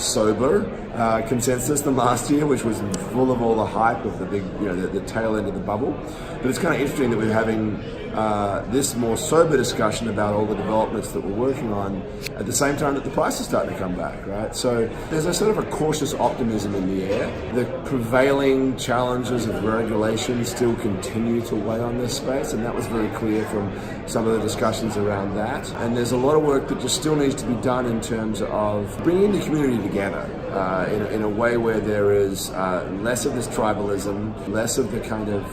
sober consensus than last year, which was full of all the hype of the big, the tail end of the bubble. But it's kind of interesting that we're having this more sober discussion about all the developments that we're working on at the same time that the price is starting to come back, right? So there's a sort of a cautious optimism in the air. The prevailing challenges of regulation still continue to weigh on this space, and that was very clear from some of the discussions around that. And there's a lot of work that just still needs to be done in terms of bringing the community together in a way where there is less of this tribalism, less of the kind of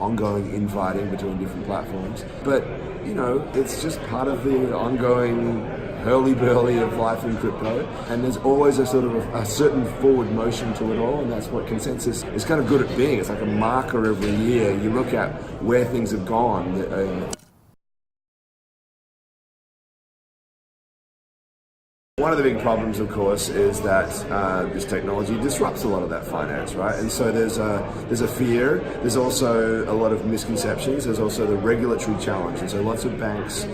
ongoing infighting between different platforms. But it's just part of the ongoing hurly-burly of life in crypto, and there's always a sort of a certain forward motion to it all, and that's what consensus is kind of good at being. It's like a marker every year. You look at where things have gone. One of the big problems, of course, is that this technology disrupts a lot of that finance, right? And so there's a fear. There's also a lot of misconceptions. There's also the regulatory challenge. And so lots of banks,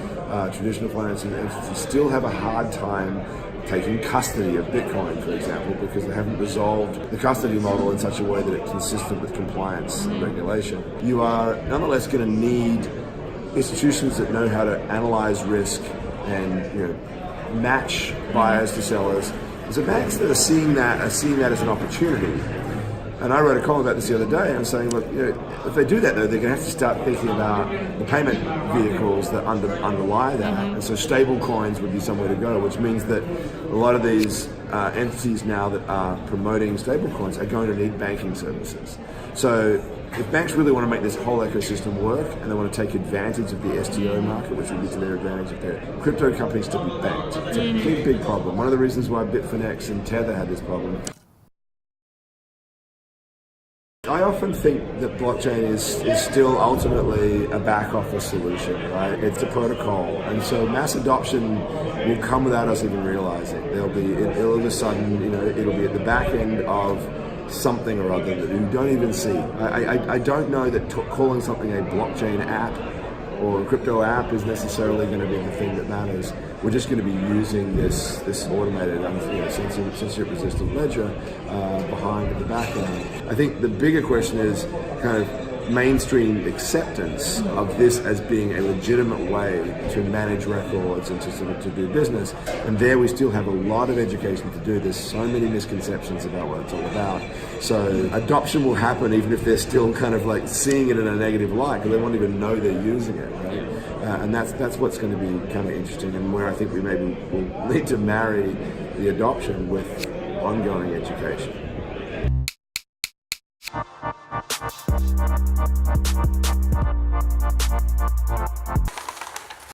traditional financing entities, still have a hard time taking custody of Bitcoin, for example, because they haven't resolved the custody model in such a way that it's consistent with compliance and regulation. You are nonetheless going to need institutions that know how to analyze risk and match buyers to sellers. So banks that are seeing that as an opportunity. And I wrote a column about this the other day, and I'm saying, look, if they do that, though, they're going to have to start thinking about the payment vehicles that underlie that. And so stable coins would be somewhere to go, which means that a lot of these entities now that are promoting stable coins are going to need banking services. So if banks really want to make this whole ecosystem work, and they want to take advantage of the STO market, which would be to their advantage if they're crypto companies to be banked. It's a big, big problem. One of the reasons why Bitfinex and Tether had this problem. I often think that blockchain is still ultimately a back office solution, right? It's a protocol, and so mass adoption will come without us even realizing. It'll all of a sudden, it'll be at the back end of something or other that you don't even see. I don't know that calling something a blockchain app or a crypto app is necessarily going to be the thing that matters. We're just going to be using this automated, censorship-resistant ledger behind at the back end. I think the bigger question is kind of mainstream acceptance of this as being a legitimate way to manage records and to do business. And there we still have a lot of education to do. There's so many misconceptions about what it's all about. So adoption will happen even if they're still kind of like seeing it in a negative light, because they won't even know they're using it, right? And that's what's going to be kind of interesting, and where I think we maybe will need to marry the adoption with ongoing education.